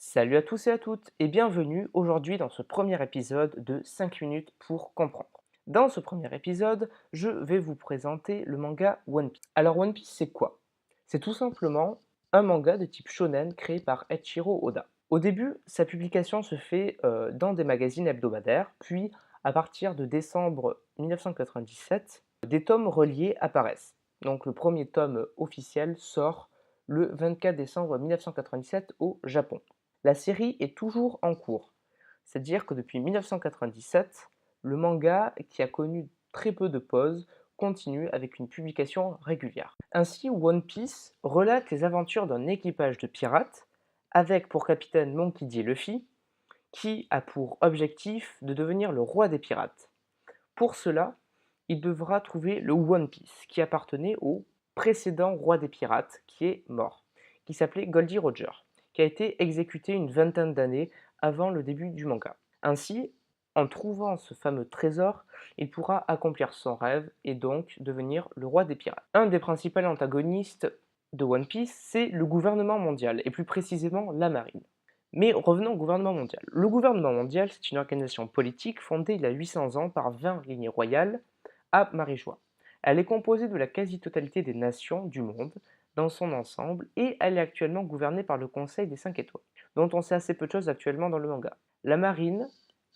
Salut à tous et à toutes et bienvenue aujourd'hui dans ce premier épisode de 5 minutes pour comprendre. Dans ce premier épisode, je vais vous présenter le manga One Piece. Alors One Piece c'est quoi? C'est tout simplement un manga de type shonen créé par Eiichiro Oda. Au début, sa publication se fait dans des magazines hebdomadaires, puis à partir de décembre 1997, des tomes reliés apparaissent. Donc le premier tome officiel sort le 24 décembre 1997 au Japon. La série est toujours en cours, c'est-à-dire que depuis 1997, le manga, qui a connu très peu de pauses, continue avec une publication régulière. Ainsi, One Piece relate les aventures d'un équipage de pirates, avec pour capitaine Monkey D. Luffy, qui a pour objectif de devenir le roi des pirates. Pour cela, il devra trouver le One Piece, qui appartenait au précédent roi des pirates, qui est mort, qui s'appelait Goldie Roger, qui a été exécuté une vingtaine d'années avant le début du manga. Ainsi, en trouvant ce fameux trésor, il pourra accomplir son rêve et donc devenir le roi des pirates. Un des principaux antagonistes de One Piece, c'est le gouvernement mondial, et plus précisément la marine. Mais revenons au gouvernement mondial. Le gouvernement mondial, c'est une organisation politique fondée il y a 800 ans par 20 lignées royales à Marie-Joie. Elle est composée de la quasi-totalité des nations du monde dans son ensemble et elle est actuellement gouvernée par le Conseil des 5 étoiles, dont on sait assez peu de choses actuellement dans le manga. La marine,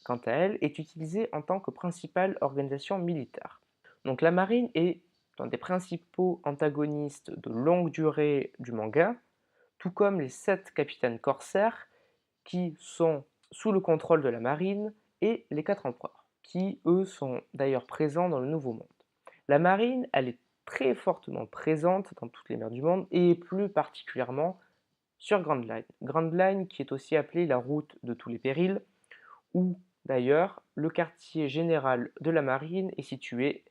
quant à elle, est utilisée en tant que principale organisation militaire. Donc la marine est un des principaux antagonistes de longue durée du manga, tout comme les 7 capitaines corsaires qui sont sous le contrôle de la marine, et les 4 empereurs, qui eux sont d'ailleurs présents dans le Nouveau Monde. La marine, elle est très fortement présente dans toutes les mers du monde, et plus particulièrement sur Grand Line. Grand Line qui est aussi appelée la route de tous les périls, où d'ailleurs le quartier général de la marine est situé,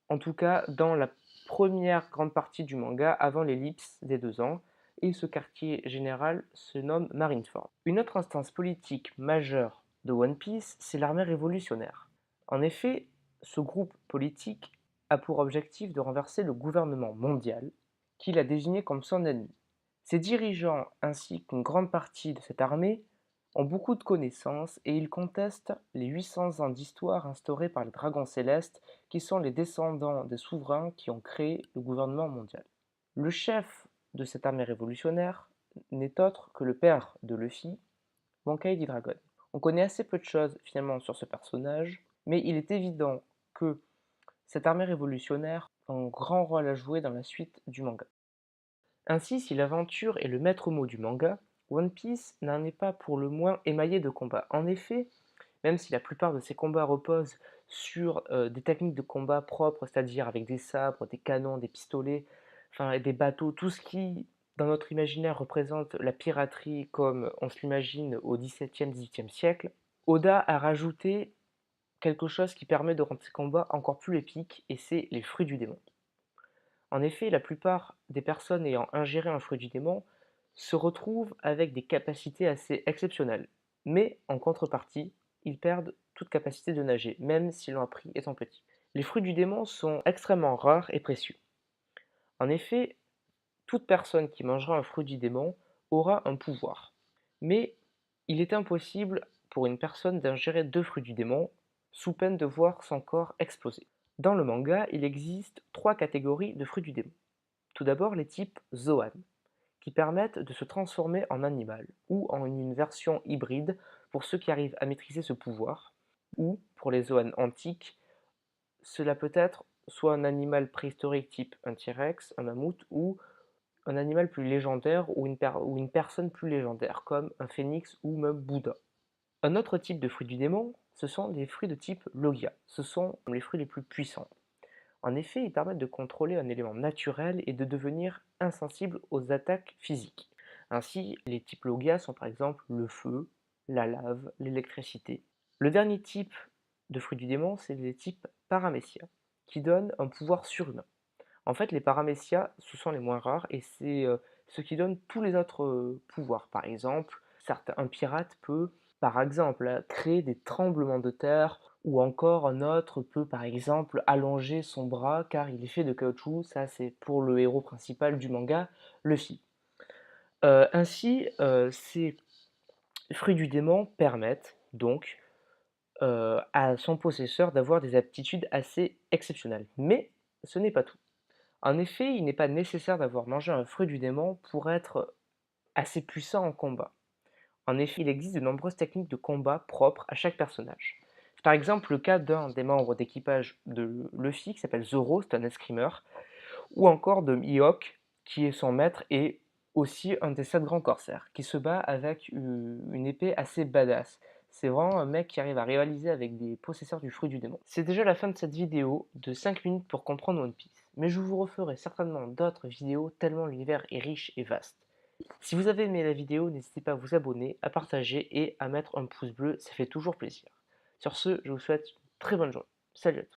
en tout cas dans la première grande partie du manga, avant l'ellipse des 2 ans, et ce quartier général se nomme Marineford. Une autre instance politique majeure de One Piece, c'est l'armée révolutionnaire. En effet, ce groupe politique a pour objectif de renverser le gouvernement mondial, qu'il a désigné comme son ennemi. Ses dirigeants ainsi qu'une grande partie de cette armée ont beaucoup de connaissances et ils contestent les 800 ans d'histoire instaurés par les dragons célestes qui sont les descendants des souverains qui ont créé le gouvernement mondial. Le chef de cette armée révolutionnaire n'est autre que le père de Luffy, Monkey D. Dragon. On connaît assez peu de choses finalement sur ce personnage, mais il est évident que cette armée révolutionnaire a un grand rôle à jouer dans la suite du manga. Ainsi, si l'aventure est le maître mot du manga, One Piece n'en est pas pour le moins émaillé de combats. En effet, même si la plupart de ces combats reposent sur des techniques de combat propres, c'est-à-dire avec des sabres, des canons, des pistolets, enfin, et des bateaux, tout ce qui, dans notre imaginaire, représente la piraterie comme on se l'imagine au XVIIe, XVIIIe siècle, Oda a rajouté quelque chose qui permet de rendre ces combats encore plus épiques, et c'est les fruits du démon. En effet, la plupart des personnes ayant ingéré un fruit du démon se retrouvent avec des capacités assez exceptionnelles, mais en contrepartie, ils perdent toute capacité de nager, même s'ils l'ont appris étant petits. Les fruits du démon sont extrêmement rares et précieux. En effet, toute personne qui mangera un fruit du démon aura un pouvoir. Mais il est impossible pour une personne d'ingérer 2 fruits du démon, sous peine de voir son corps exploser. Dans le manga, il existe 3 catégories de fruits du démon. Tout d'abord, les types Zoan, qui permettent de se transformer en animal, ou en une version hybride pour ceux qui arrivent à maîtriser ce pouvoir, ou, pour les Zoan antiques, cela peut être soit un animal préhistorique type un T-Rex, un mammouth, ou un animal plus légendaire ou une personne plus légendaire, comme un phénix ou même Bouddha. Un autre type de fruits du démon, ce sont les fruits de type Logia. Ce sont les fruits les plus puissants. En effet, ils permettent de contrôler un élément naturel et de devenir insensible aux attaques physiques. Ainsi, les types Logia sont par exemple le feu, la lave, l'électricité. Le dernier type de fruits du démon, c'est les types Paramecia, qui donnent un pouvoir surhumain. En fait, les paramécias, ce sont les moins rares et c'est ce qui donne tous les autres pouvoirs. Par exemple, un pirate peut, par exemple, créer des tremblements de terre ou encore un autre peut, par exemple, allonger son bras car il est fait de caoutchouc. Ça, c'est pour le héros principal du manga, Luffy. Ainsi, ces Fruits du démon permettent donc à son possesseur d'avoir des aptitudes assez exceptionnelles. Mais ce n'est pas tout. En effet, il n'est pas nécessaire d'avoir mangé un fruit du démon pour être assez puissant en combat. En effet, il existe de nombreuses techniques de combat propres à chaque personnage. C'est par exemple le cas d'un des membres d'équipage de Luffy qui s'appelle Zoro, c'est un escrimeur, ou encore de Mihawk qui est son maître et aussi un des 7 grands corsaires, qui se bat avec une épée assez badass. C'est vraiment un mec qui arrive à rivaliser avec des possesseurs du fruit du démon. C'est déjà la fin de cette vidéo de 5 minutes pour comprendre One Piece, mais je vous referai certainement d'autres vidéos tellement l'univers est riche et vaste. Si vous avez aimé la vidéo, n'hésitez pas à vous abonner, à partager et à mettre un pouce bleu, ça fait toujours plaisir. Sur ce, je vous souhaite une très bonne journée. Salut à tous.